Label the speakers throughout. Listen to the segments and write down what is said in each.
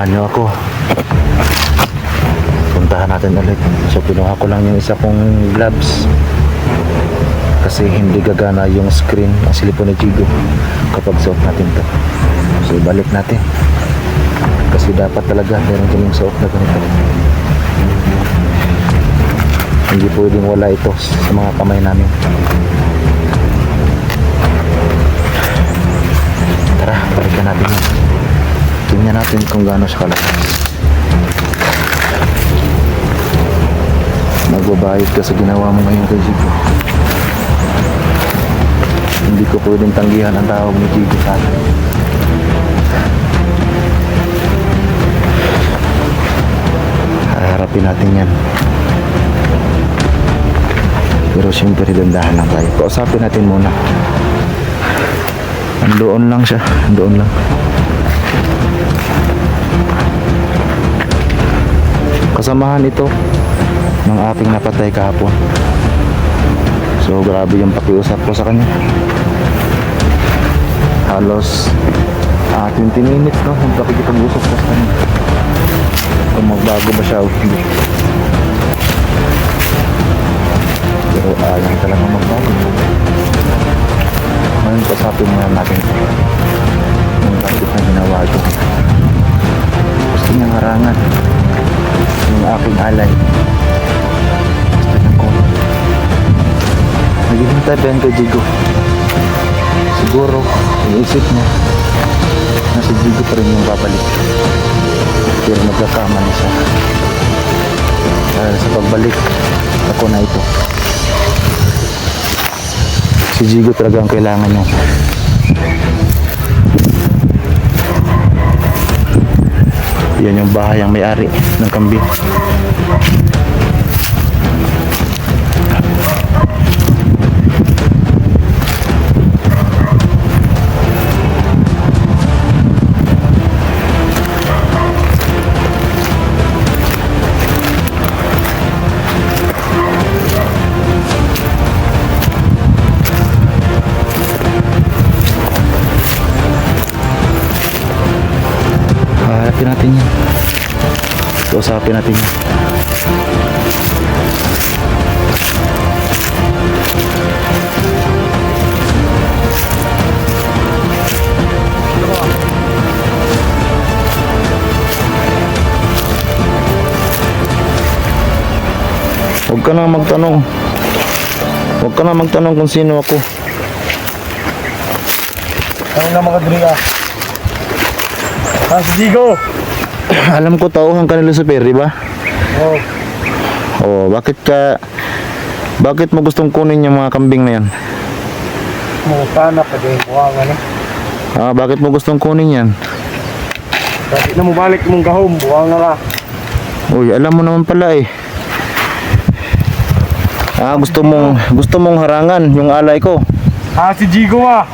Speaker 1: samahan nyo ako. Puntahan natin ulit. So pinuha ko lang yung isa kong gloves kasi hindi gagana yung screen ng cellphone ni Jigo kapag suot natin to. So balik natin kasi dapat talaga meron kaming suot na ganito. Hindi pwedeng wala ito sa mga kamay namin. Tara, balikan natin yun. Tingnan natin kung gaano siya kalakas. Magbabayad ka sa ginawa mo ngayon kay Jigo. Hindi ko pwedeng tanggihan ang tawag ni Jigo sa akin. Haharapin natin yan. Pero siyempre dandahan lang tayo. Kausapin natin muna. Andoon lang siya. Andoon lang. Kasamahan ito ng ating napatay kahapon. So grabe yung pakiusap ko sa kanya. Halos 20 minutes no, yung pakikipag-usap ko sa kanya kung magbago ba siya o hindi. Pero ayaw talaga magbago. Ngayon pasapin muna natin yung bakit na ginawa ito. Gusto niyang harangan yung aking alay. Gusto niyang ko. Naghihintay ba yan kay Jigo? Siguro, iniisip niya na si Jigo pa rin yung babalik. Pero nagkakama na siya. Dahil sa pagbalik, ako na ito. Si Jigo talaga ang kailangan niya. Yan yung bahay ang may-ari ng kambing. Haharapin natin yan. Kausapin natin yan. Huwag ka na magtanong. Huwag ka na magtanong kung sino ako.
Speaker 2: Ano na mga dri ah? Si Jigo!
Speaker 1: Alam ko tauhan ka ni Lucifer, di ba?
Speaker 2: Oo.
Speaker 1: Oh, bakit mo gustong kunin yung mga kambing na yan?
Speaker 2: Mukha na pa din. Mukha nga na.
Speaker 1: Bakit mo gustong kunin yan?
Speaker 2: Bakit na mo balik mong gahom? Mukha nga ka.
Speaker 1: Uy, alam mo naman pala eh. Gusto mong harangan yung alay ko.
Speaker 2: Si Jigo ah!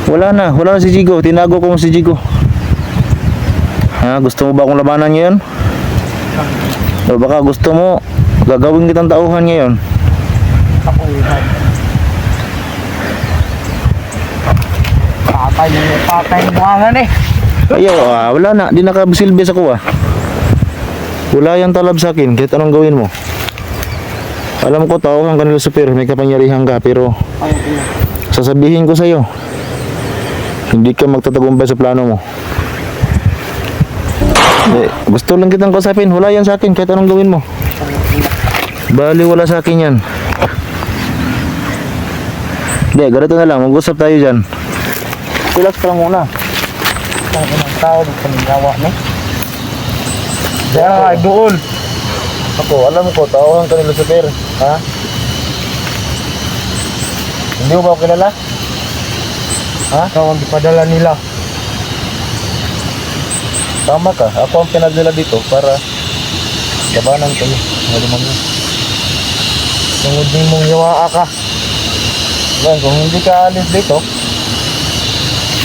Speaker 1: Wala na si Jigo. Tinago ko si Jigo. Gusto mo ba akong labanan ngayon? O baka gusto mo gagawin kitang tauhan ngayon?
Speaker 2: Ako yan. Patay mo nga eh.
Speaker 1: Ayaw, wala na. Di nakabisilbi sa kuha. Wala yung talab sa akin. Kahit anong gawin mo. Alam ko tauhan ka ni Lucifer. May kapangyarihan ka. Pero sasabihin ko sa'yo, hindi ka magtatagumpay sa plano mo. Gusto lang kitang kausapin. Wala yan sa akin kahit anong gawin mo. Bali wala sa akin yan. Hindi, ganito na lang. Mag-usap tayo dyan. Relax ka lang muna.
Speaker 2: Ang inang tao dito sa minawa ni. Diyan nga doon.
Speaker 1: Ako, alam ko, tauhan ka ni Lucifer. Ha? Hindi mo ba ako kilala?
Speaker 2: Ikaw ang ipadala nila.
Speaker 1: Tama ka. Ako ang pinadala dito para labanan kayo. Ngaluman mo.
Speaker 2: Tungod din mong yawaa ka.
Speaker 1: Ngayon, kung hindi ka alis dito,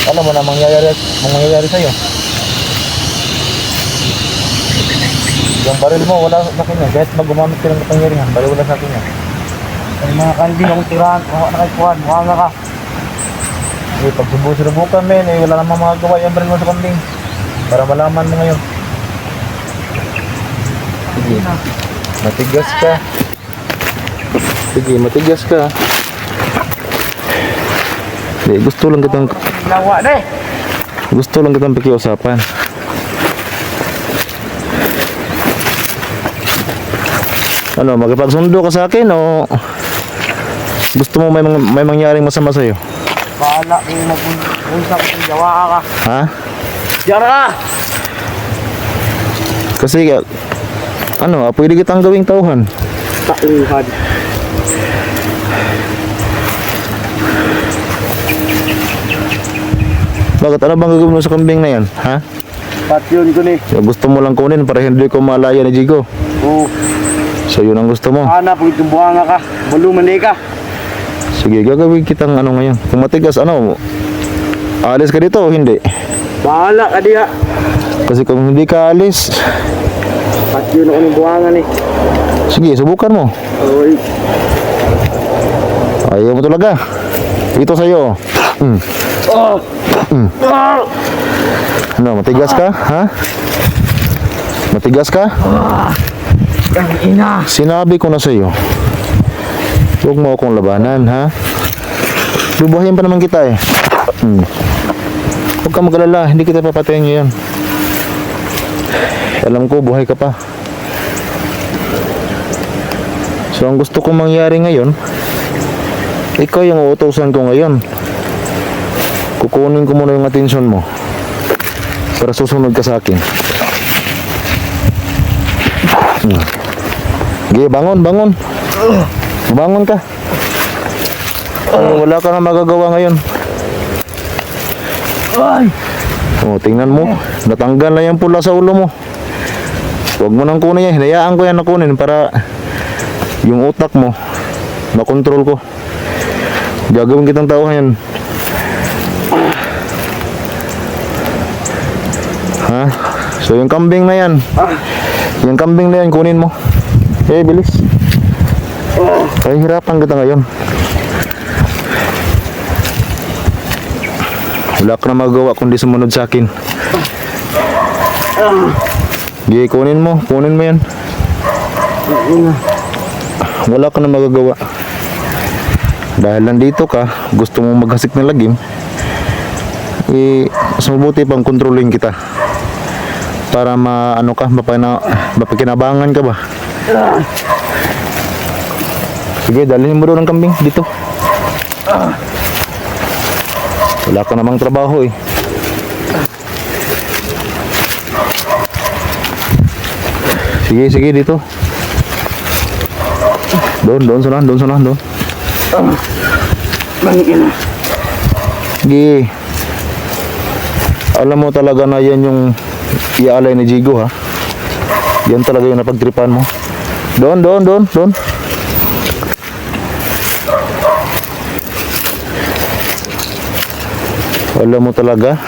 Speaker 1: alam mo na mangyayari sa'yo. Yung baril mo, wala sa akin yan. Kahit mag-gumamit ka ng kapangyarihan, baril wala sa akin yan.
Speaker 2: Ay mga kanding akong tirahan. Kung ano kayo kuhan, mukha nga ka.
Speaker 1: Pag subukan men, wala namang magagawa yung baril mo sa kambing. Para malaman mo ngayon. Sige. Matigas ka. Sige, matigas ka. Di, gusto lang kitang pakiusapan. Ano, magpagsundo ka sa akin o gusto mo may mangyaring masama sa'yo?
Speaker 2: Bahala kayo mag-usap ng jawa ka.
Speaker 1: Ha?
Speaker 2: Diyan ka!
Speaker 1: Kasi ano, pwede kitang gawing tauhan.
Speaker 2: Tauhan.
Speaker 1: Bakit? Ano bang gagawin mo sa kambing na yan? Ha?
Speaker 2: Patyon ko ni.
Speaker 1: So, gusto mo lang kunin para hindi ko malaya ni Jigo.
Speaker 2: Oo.
Speaker 1: So yun ang gusto mo.
Speaker 2: Ana, pag tumbuhan ka. Maluman ka.
Speaker 1: Sige, gagawin kitang ano ngayon. Kung matigas, ano, alis ka dito o hindi?
Speaker 2: Bahala ka diha.
Speaker 1: Kasi kung hindi ka alis,
Speaker 2: Patyon ako ng buwangan eh.
Speaker 1: sige, subukan mo.
Speaker 2: Oy.
Speaker 1: Ayaw mo talaga. Ito sa'yo.
Speaker 2: Oh! Oh!
Speaker 1: Ano, matigas ka? Ha? Matigas ka?
Speaker 2: Ang ina!
Speaker 1: Sinabi ko na sa'yo. Huwag mo akong labanan, ha? Lubuhayin pa naman kita eh. Huwag ka mag-alala, hindi kita papatayin ngayon. Alam ko, buhay ka pa. So, ang gusto kong mangyari ngayon, ikaw yung uutusan ko ngayon. Kukunin ko muna yung atensyon mo para susunod ka sa akin. Sige, bangon, bangon. Bangon ka. Wala ka na magagawa ngayon.
Speaker 2: Ay!
Speaker 1: Oh, tingnan mo, natanggal na yung pula sa ulo mo. Huwag mo nang kunin yan. Hinayaan ko yan na kunin para yung utak mo makontrol ko. Gagawin kitang tauhan yan. Ha? So yung kambing na yan, yung kambing na yan kunin mo. Bilis. Ay, hirapan kita ngayon. Wala ka na magawa kundi sumunod sa akin. Sige, kunin mo yan. Wala ka na magagawa. Dahil nandito ka, gusto mong maghasik ng lagim, mas mabuti pang kontrolin kita. Para maano ka, mapakinabangan ka ba? Sige, dalhin mo doon ang kambing dito. Wala ka namang trabaho eh. Sige, sige dito. Doon. Sige. Alam mo talaga na yan yung iaalay ni Jigo, ha? Yan talaga yung napagtripan mo. Doon. Alam mo talaga.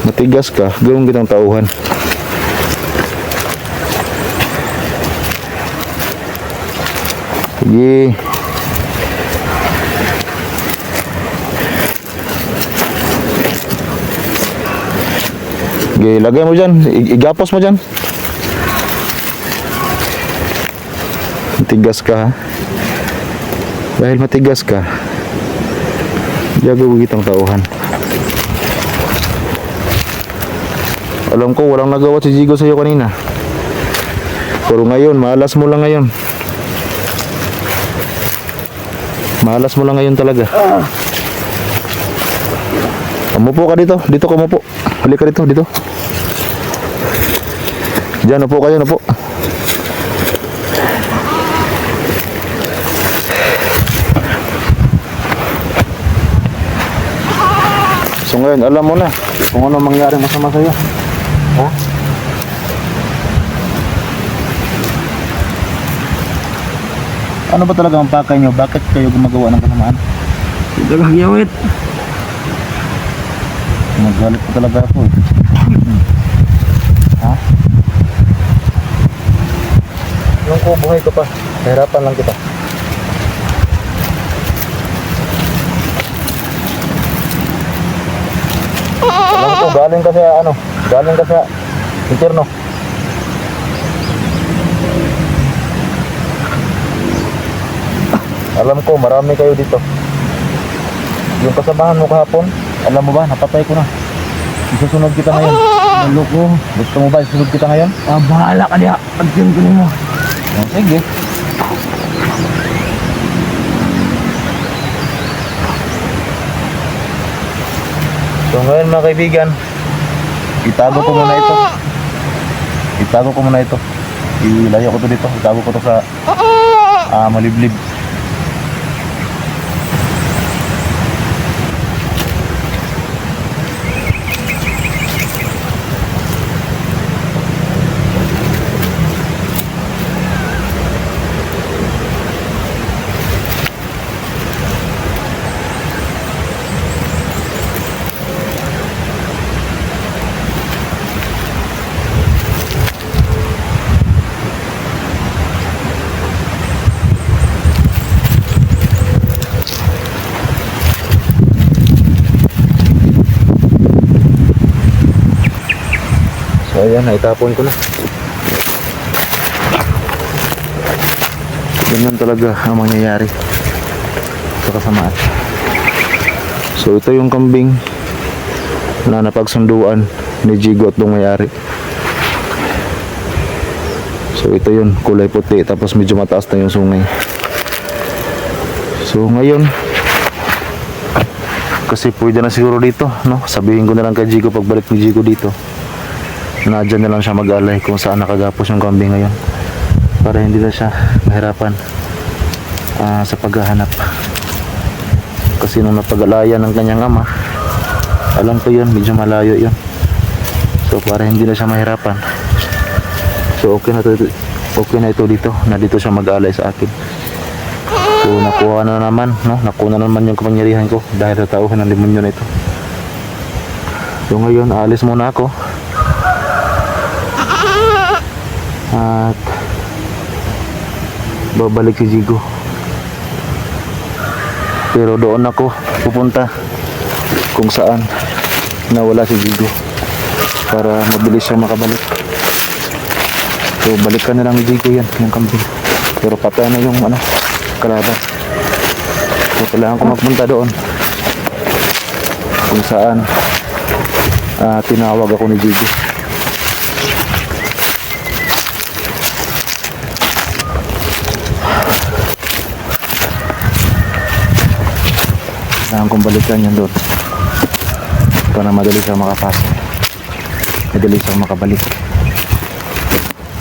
Speaker 1: Matigas ka, gawin kitang tauhan. Sige. Sige, lagay mo dyan. Igapos mo dyan. Matigas ka, ha? Dahil matigas ka, gagawin kitang tauhan. Alam ko, walang nagawa si Jigo sa'yo kanina. Pero ngayon, malas mo lang ngayon. Malas mo lang ngayon talaga. Umupo ka dito. Dito ka umupo. Halika dito, dito. Diyan, upo kayo, upo. So ngayon, alam mo na kung ano mangyari masama sa'yo. Ha? Ano ba talaga ang pakay nyo? Bakit kayo gumagawa ng kasamaan?
Speaker 2: Dagang yawit.
Speaker 1: Nagalit pa talaga ako eh. Ha? Yung ko, buhay ko pa. Nahirapan lang kita. ko, galing ka sa ano, galing ka sa impyerno. Alam ko, marami kayo dito. Yung kasamahan mo kahapon, alam mo ba, napatay ko na. Isusunod kita ngayon.
Speaker 2: Ano ko?
Speaker 1: Gusto mo ba isusunod kita ngayon?
Speaker 2: Bahala ka niya. Pagsin ko mo.
Speaker 1: Oh, sige. So ngayon mga kaibigan, itago ko muna ito. Itago ko muna ito. Ilayo ko to dito. Itago ko to sa maliblib. So ayan, naitapon ko na. Ganyan talaga ang mangyayari sa kasamaan. So ito yung kambing na napagsunduan ni Jigo at nung may-ari. So ito yun, kulay puti, tapos medyo mataas na yung sungay. So ngayon, kasi pwede na siguro dito, no? Sabihin ko na lang kay Jigo pagbalik ni Jigo dito, na dyan na lang siya mag-alay kung saan nakagapos yung kambing ngayon, para hindi na siya mahirapan sa paghahanap. Kasi nung napag-alayan ng kanyang ama, alam ko yun, medyo malayo yun. So para hindi na siya mahirapan, so okay na ito dito, na dito siya mag-alay sa akin. So nakuha na naman, no? Nakuha na naman yung kapangyarihan ko dahil sa tauhan ng demonyo na ito. So ngayon, aalis muna ako. At babalik si Jigo. Pero doon ako pupunta kung saan nawala si Jigo, para mabilis siya makabalik. So balikan na lang ni Jigo yan, yung kambing. Pero patay na yung kalaban. So kailangan ko magpunta doon kung saan tinawag ako ni Jigo. Kailangan kong balikan yan doon para madali siyang makapasok, madali siyang makabalik.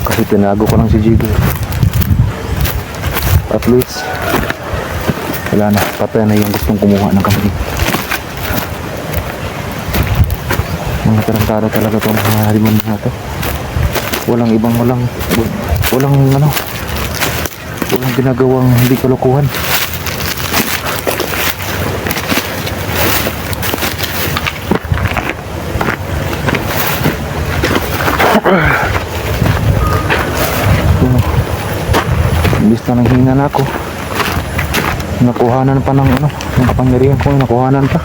Speaker 1: Kasi tinago ko lang si Jigo. At least wala na, patay na yung gustong kumuha ng kambing. Mga tarantado talaga itong mga haliman na ito. Walang ginagawang hindi kalokohan. Imbis na nanghina na ako, nakuhanan pa ng ng kapangyarihan ko, nakuhanan pa.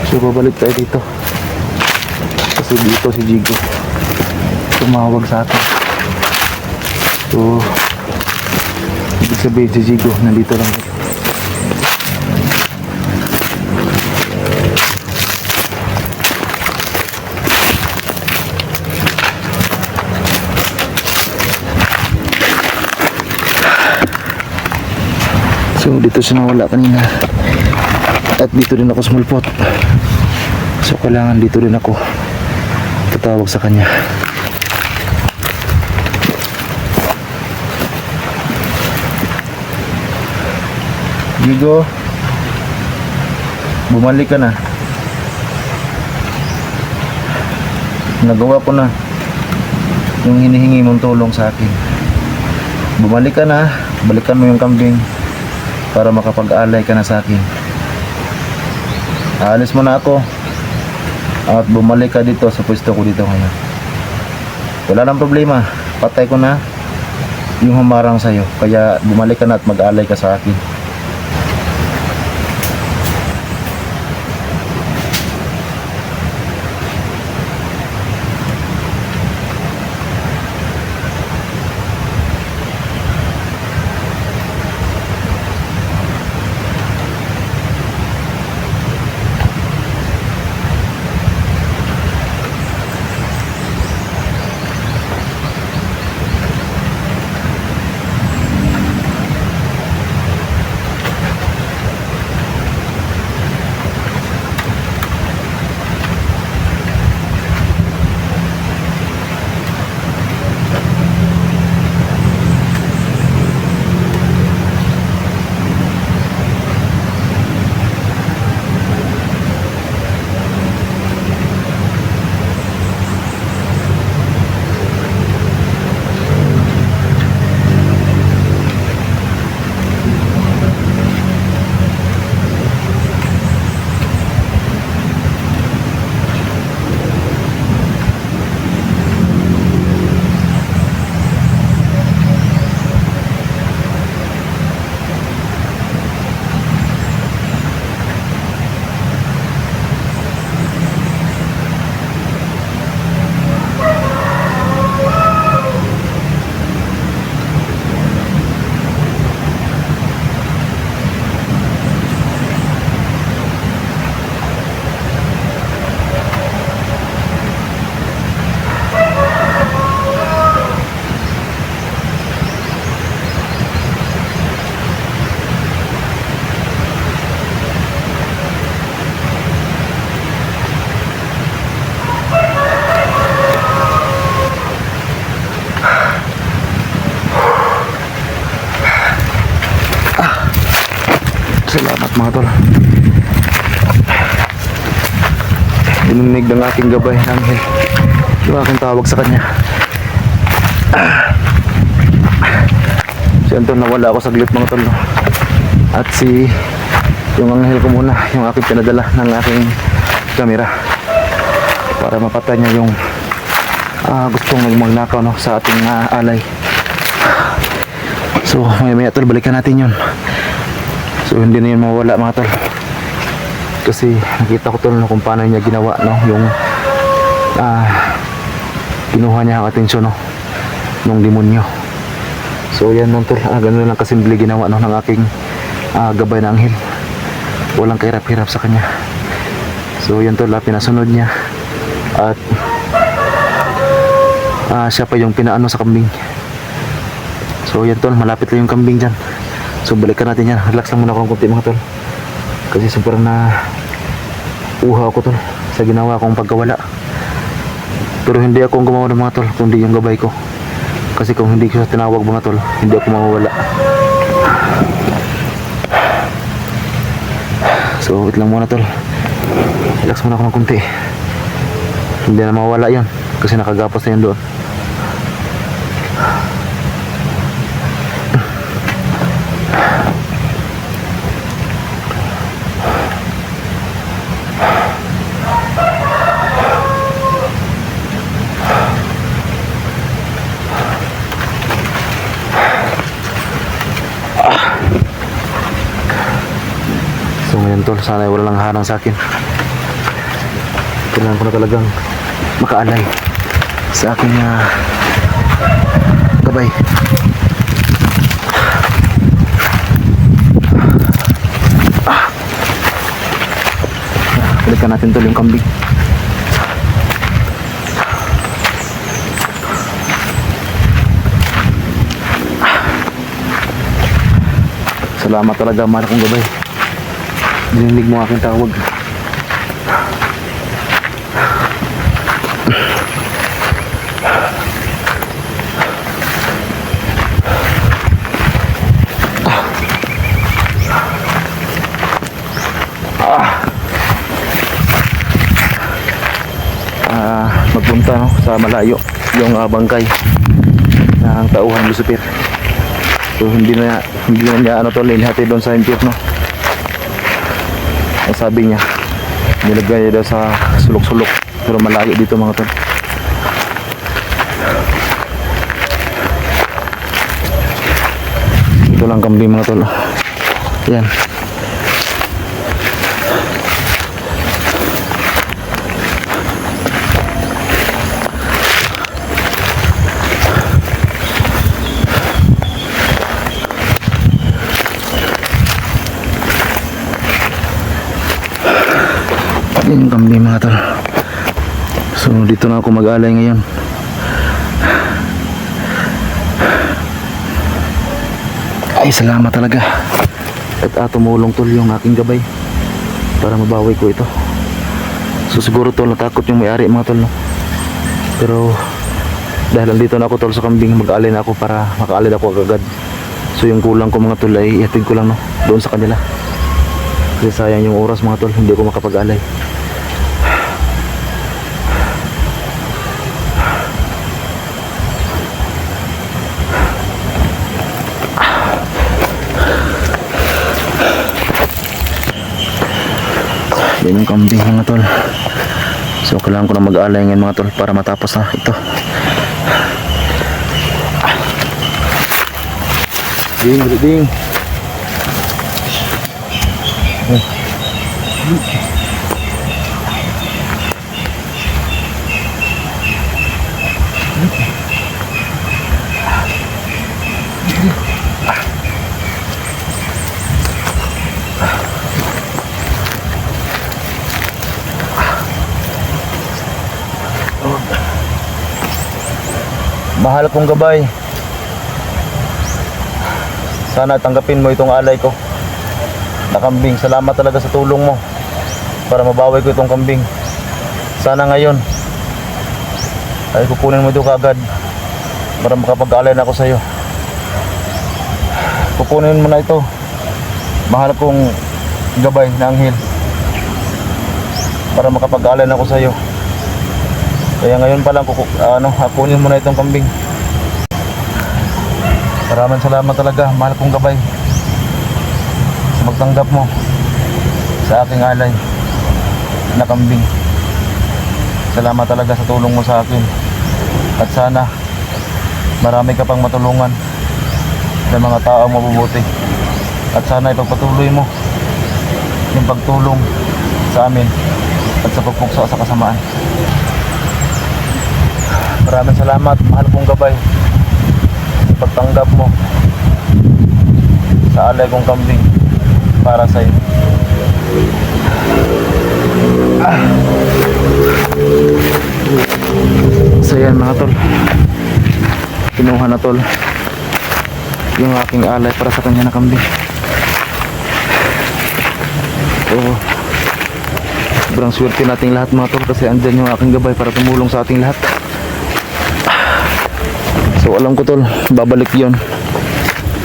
Speaker 1: So babalik tayo dito, kasi dito si Jigo tumawag sa akin. So ibig sabihin si Jigo nandito lang. So dito siya nawala kanina, at dito din ako sumulpot. So kailangan dito din ako tatawag sa kanya. Jigo, bumalik ka na. Nagawa ko na yung hinihingi mong tulong sa akin. Bumalik ka na, balikan mo yung kambing para makapag-alay ka na sa akin. Aalis mo na ako. at bumalik ka dito sa pwesto ko dito ngayon. Wala nang problema, patay ko na yung humarang sa'yo, kaya bumalik ka na at mag-alay ka sa akin. Salamat mga tol. Dininig ng aking gabay ng anghel yung aking tawag sa kanya. Si Anton, nawala ako saglit mga tol, no? At si yung anghel ko muna, yung aking pinadala ng aking camera para mapatay niya yung gustong magnakaw, no, sa ating alay. So maya maya tol, balikan natin yun. So hindi na yun mawala mga tol, kasi nakita ko tol, no, kung paano niya ginawa, no, yung kinuha niya ang atensyon, no, nung demonyo. So yan lang tol, ganun lang kasimple ginawa, no, ng aking gabay na anghel. Walang kahirap-hirap sa kanya. So yan tol, pinasunod niya at siya pa yung pinaano sa kambing. So yan tol, malapit lang yung kambing dyan. So balikan natin yan. Relax lang muna ako ng konti mga tol, kasi sobrang na uhaw ako tol sa ginawa kong pagkawala. Pero hindi ako ang gumawa ng mga tol, kundi yung gabay ko. Kasi kung hindi ko sa tinawag mga tol, hindi ako mawawala. So wait lang muna tol, relax muna ako ng konti. Hindi na mawawala yan kasi nakagapos na yun doon. So ngayon tol, sana ay wala lang harang sa akin. Kailangan ko na talagang makaalay sa aking gabay. Balikan natin tol yung kambing. Salamat talaga, mahal kong gabay. Dininig mo aking tawag. Magpunta, no, sa malayo yung bangkay ng tauhan Lucifer. So hindi na niya ano tol, ilihati doon sa impyerno. Ang sabi niya, Nilagay daw sa sulok-sulok. Pero malayo dito mga tol. Ito lang kambing mga tol. Yan. Yan yung kambing mga tol. So dito na ako mag-alay ngayon. Ay salamat talaga. At tumulong tol yung aking gabay para mabawi ko ito. So siguro tol natakot yung may-ari mga tol, no? Pero dahil andito na ako tol sa kambing, mag-alay na ako para maka-alay ako agad. So yung kulang ko mga tol ay ihatid ko lang, no, doon sa kanila. Kasi sayang yung oras mga tol, hindi ako makapag-alay. Yan yung kambing mga tol. So kailangan ko na mag-alay ngayon mga tol para matapos na ito. Ding, ding. Mahal kong gabay, sana tanggapin mo itong alay ko na kambing. Salamat talaga sa tulong mo para mabawi ko itong kambing. Sana ngayon ay kukunin mo ito kaagad para makapag-alay na ako sa iyo. Kukunin mo na ito, mahal kong gabay na anghel, para makapag-alay na ako sa iyo. Kaya ngayon pa lang kukunin mo na itong kambing. Maraming salamat talaga, mahal kong gabay, sa magtanggap mo sa aking alay na kambing. Salamat talaga sa tulong mo sa akin. At sana marami ka pang matulungan ng mga taong mabubuti. At sana ipagpatuloy mo yung pagtulong sa amin at sa pagpuksa sa kasamaan. Maraming salamat, mahal kong gabay, sa pagtanggap mo sa alay kong kambing para sa iyo. So yan mga tol, kinuha na tol yung aking alay para sa kanya na kambing. So sobrang swerte nating lahat mga tol, kasi andyan yung aking gabay para tumulong sa ating lahat. So alam ko tol, babalik yon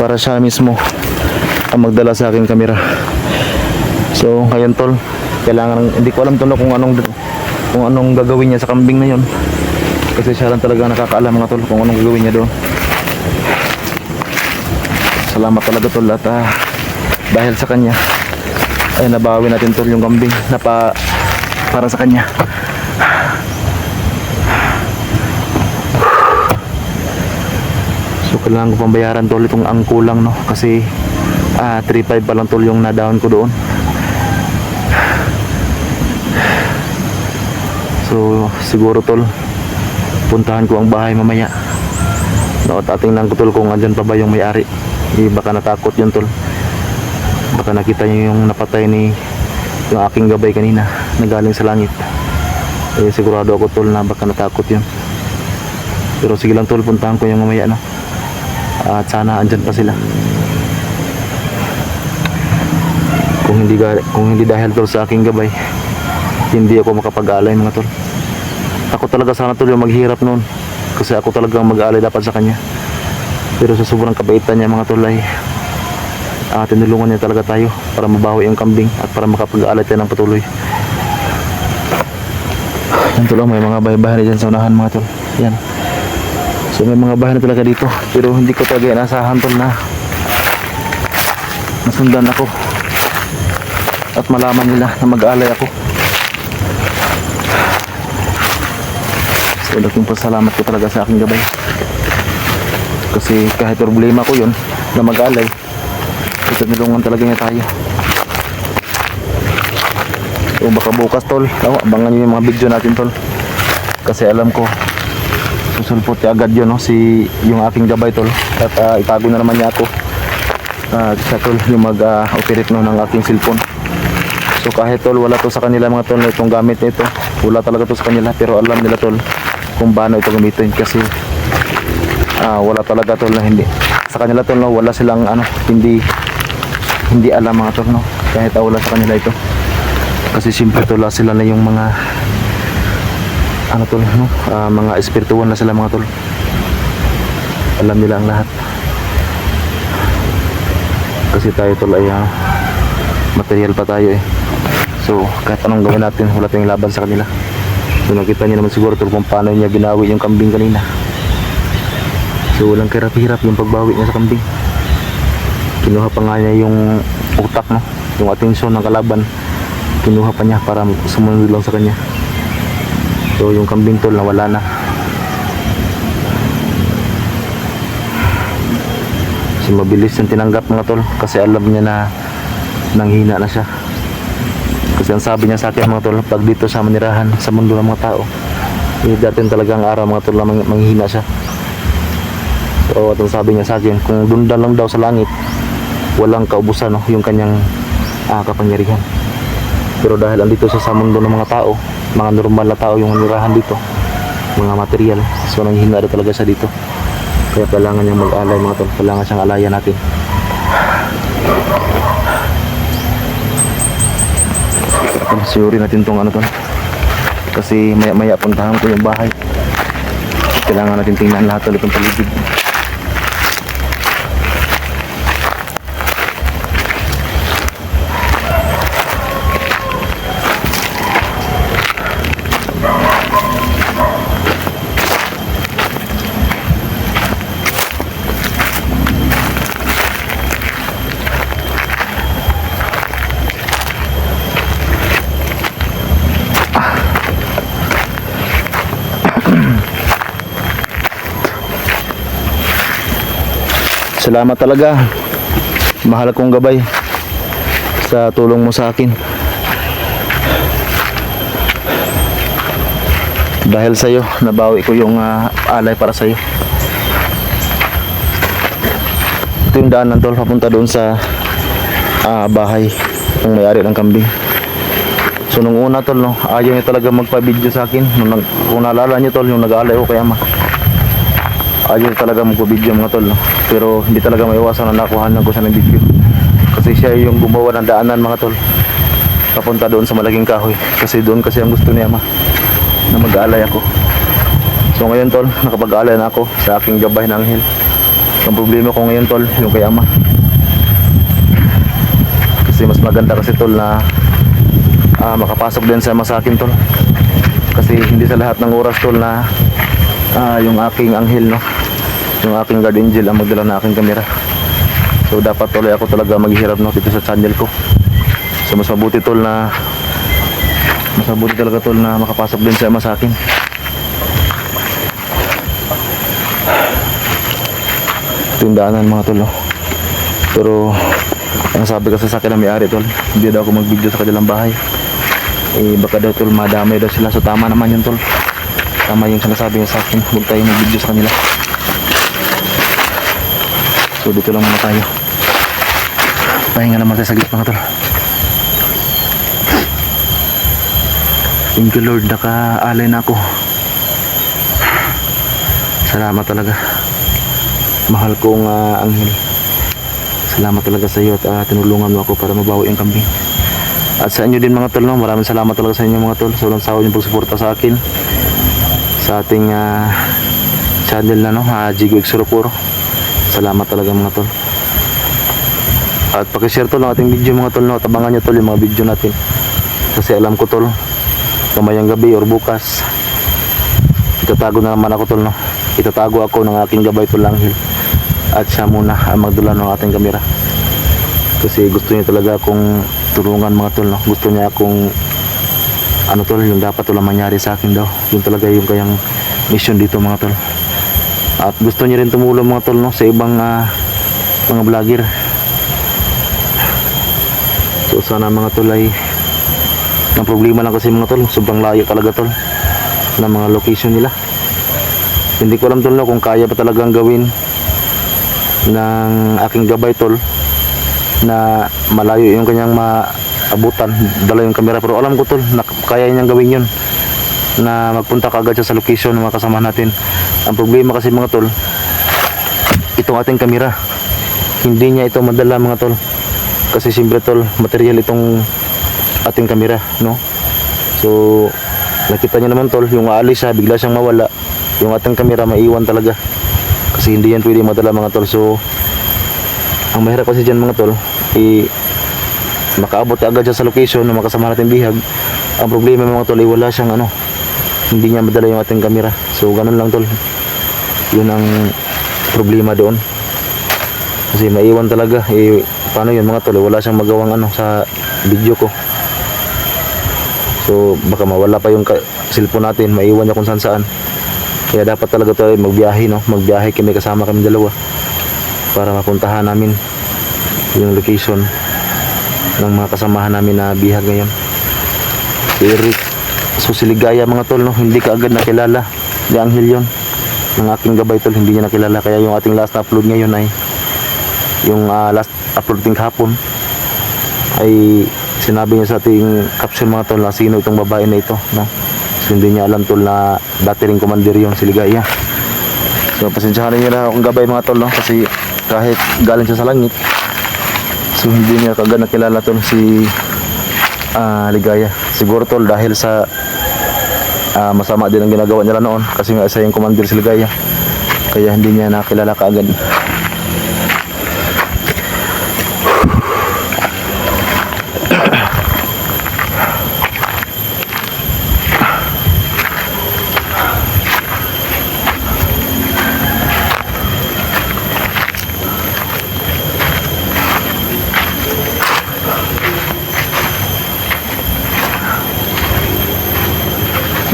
Speaker 1: para siya mismo ang magdala sa aking kamera. So ngayon tol, kailangan, hindi ko alam tol kung anong gagawin niya sa kambing na yon, kasi siya lang talaga nakakaalam mga tol kung anong gagawin niya doon. Salamat talaga tol, at dahil sa kanya ay nabawi natin tol yung kambing na para sa kanya. So kailangan ko pang bayaran tol itong ang kulang, no, kasi 3.5 pa lang tol yung na-down ko doon. So siguro tol, puntahan ko ang bahay mamaya, no, at atingnan ko tol kung andyan pa ba yung may-ari. Baka natakot yun tol, baka nakita niyo yung napatay yung aking gabay kanina na galing sa langit. Sigurado ako tol na baka natakot yun. Pero sige lang tol, puntahan ko yung mamaya, no, at sana andyan pa sila. Kung hindi dahil tol sa aking gabay, hindi ako makapag-alay mga tol. Ako talaga sana tol yung maghirap noon, kasi ako talaga mag-alay dapat sa kanya. Pero sa sobrang kabaitan niya mga tol ay tinulungan niya talaga tayo para mabawi yung kambing at para makapag-alay tayo ng patuloy. Yan tol, may mga bahay-bahay dyan sa unahan mga tol. Yan. So may mga bahay na talaga dito, pero hindi ko talaga inasahan tol na nasundan ako at malaman nila na mag-alay ako So laking pasalamat ko talaga sa aking gabay. Kasi kahit problema ko yun na mag-alay, ito nilungan talaga niya tayo. So baka bukas tol, abangan nyo yung mga video natin tol. Kasi alam ko susulpot niya agad yun, no? Yung aking gabay tol. At itago na naman niya ako. Siya tol yung mag-operate no, ng aking cellphone. So kahit tol wala to sa kanila mga tol, itong gamit nito wala talaga to sa kanila, pero alam nila tol kung paano ito gamitin. Kasi wala talaga tol na hindi sa kanila tol, no? Wala silang hindi alam mga tol, no? Kahit wala sa kanila ito. Kasi siyempre tol sila na yung mga tol, no? Mga espiritual na sila mga tol. Alam nila ang lahat. Kasi tayo tol ay material pa tayo eh. So kahit anong gawin natin, wala tayong laban sa kanila. So nakita niyo naman siguro tol kung paano niya binawi yung kambing kanina. So walang kahirap-hirap yung pagbawi niya sa kambing. Kinuha pa nga niya yung utak, no? Yung atensyon ng kalaban, kinuha pa niya para sumunod lang sa kanya. So yung kambing tol nawala na. So mabilis yung tinanggap mga tol, kasi alam niya na nanghina na siya. Kasi ang sabi niya sa akin mga tol, pag dito sa manirahan sa mundo ng mga tao, dati talagang araw mga tol na manghina siya. So at ang sabi niya sa akin, kung dundan lang daw sa langit, walang kaubusan, no? Yung kanyang kapangyarihan. Pero dahil andito siya sa mundo ng mga tao, mga normal na tao yung nanirahan dito, mga material, so nanghina na talaga siya dito. Kaya kailangan niyang mag-alay mga tol, kailangan siyang alayan natin. Siyuri natin tong tol, kasi maya puntahan ko yung bahay. Kailangan natin tingnan lahat ulit ng paligid. Salamat talaga, mahal kong gabay, sa tulong mo sa akin. Dahil sa iyo nabawi ko yung alay para sa iyo. Ito yung daanan tol papunta doon sa bahay ng may-ari ng kambing. So nung una tol, no, ayaw niya talaga magpa-video sa akin. Kung naalala niyo tol, yung nag-aalay ko kay ama, ayaw talaga magpa-video mga tol, no? Pero hindi talaga maiwasan na nakuhanan ko siya ng video. Kasi siya yung gumawa ng daanan mga tol, papunta doon sa malaking kahoy. Kasi doon kasi ang gusto niya ama, na mag-aalay ako. So ngayon tol, nakapag-aalay na ako sa aking gabay na anghel. Ang problema ko ngayon tol, yung kay ama. Kasi mas maganda kasi tol na makapasok din sa ama sa akin tol. Kasi hindi sa lahat ng oras tol na yung aking anghel, no, yung aking guard angel ang magdala na aking kamera. So dapat tuloy ako talaga maghihirap, no, dito sa channel ko. So mas mabuti tol na talaga tol na makapasok din sa ama sa akin. Tindaanan mga tol, no? Pero ang sabi kasi sa akin na may-ari tol, hindi daw ako mag-video sa kanilang bahay. Baka daw tol madamay daw sila. So tama naman yun tol, tama yung sinasabi niya sa akin, huwag tayo mag-video sa kanila. So dito lang muna tayo, pahinga naman tayo saglit mga tol. Thank you Lord, naka-alay na ako. Salamat talaga, mahal kong anghel. Salamat talaga sa iyo at tinulungan mo ako para mabawi ang kambing. At sa inyo din mga tol, no? Maraming salamat talaga sa inyo mga tol, sa walang sawa niyong pagsuporta sa akin sa ating channel na, no, Jigo X04. Salamat talaga mga tol. At pakishare tol ang ating video mga tol, no? Tabangan nyo tol yung mga video natin. Kasi alam ko tol, kamayang gabi or bukas, itatago na naman ako tol, no? Itatago ako ng aking gabay tol anghel. At siya muna ang magdala ng ating kamera. Kasi gusto niya talaga akong tulungan mga tol, no? Gusto niya akong tol, yung dapat tol ang mangyari sa akin daw. Yun talaga yung kayang mission dito mga tol. At gusto niya rin tumulong mga tol, no, sa ibang mga vlogger. So sana mga tol ay, ang problema lang kasi mga tol, sobrang layo talaga tol ng mga location nila. Hindi ko alam tol, no, kung kaya pa talagang gawin ng aking gabay tol na malayo yung kanyang maabutan, dala yung camera. Pero alam ko tol na kaya niyang gawin yun, na magpunta kaagad siya sa location ng mga kasama natin. Ang problema kasi mga tol, itong ating camera, hindi niya ito madala mga tol, kasi siyempre tol, material itong ating camera, no? So nakita niyo naman tol, yung aalis siya, bigla siyang mawala, yung ating camera maiwan talaga, kasi hindi yan pwede madala mga tol. So ang mahirap kasi dyan mga tol, makaabot agad siya sa location na makasama natin bihag. Ang problema mga tol, wala siyang hindi niya madala yung ating camera. So ganun lang tol, yun ang problema doon, kasi maiwan talaga. Paano yun mga tol, wala siyang magawang sa video ko. So baka mawala pa yung cellphone natin, maiwan niya kung saan saan. Kaya dapat talaga tayo magbiyahe, no? Magbiyahe kami, kasama kami dalawa, para mapuntahan namin yung location ng mga kasamahan namin na bihag ngayon. Si Eric, so si Ligaya mga tol, no? Hindi ka agad nakilala ni Angel yun, ng aking gabay tol, hindi niya nakilala. Kaya yung ating last upload ngayon ay yung last upload ting hapon ay sinabi niya sa ating caption mga tol na sino itong babae na ito, no? So hindi niya alam tol na dati ring commander yun, si Ligaya. So pasensyahan niyo na akong gabay mga tol, no? Kasi kahit galing siya sa langit, so hindi niya kagad nakilala tol si Ligaya. Siguro tol dahil sa masama din ang ginagawa nila noon, kasi nga isa yung commander si Ligaya, kaya hindi niya nakilala kaagad.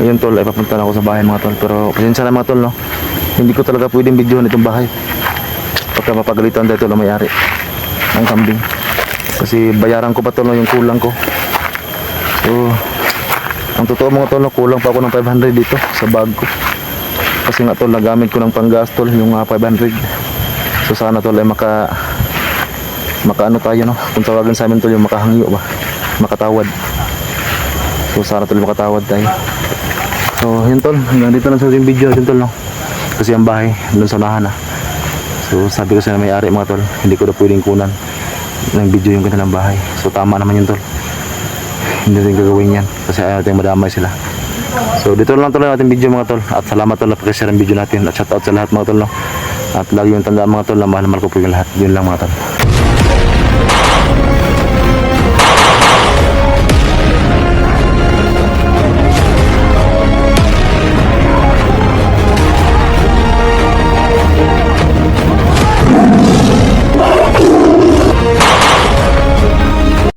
Speaker 1: Ngayon tol ay papunta na ako sa bahay mga tol, pero pasensya na mga tol, no? Hindi ko talaga pwedeng videohan itong bahay, pagka mapagalitan tayo tol ang may-ari ng kambing, kasi bayaran ko pa tol, no, yung kulang ko. So ang totoo mga tol, no, kulang pa ako ng 500 dito sa bag ko, kasi nga tol nagamit ko ng panggas tol yung 500. So sana tol ay makaano tayo, no, kung tawagan sa amin tol, yung makahangyo ba, makatawad. So sana tol makatawad tayo. So yun tol, hanggang dito lang sa ating video natin tol, no? Kasi ang bahay doon sa unahan na. So sabi ko sa may-ari mga tol, hindi ko na pwedeng kunan ng video yung kanilang bahay. So tama naman yun tol, hindi natin gagawin yan, kasi ayaw natin madamay sila. So dito lang tol ang ating video mga tol, at salamat tol na pakishare ang video natin, at shoutout sa lahat mga tol, no? At lagi yung tandaan mga tol na mahal po yung lahat. Yun lang mga tol.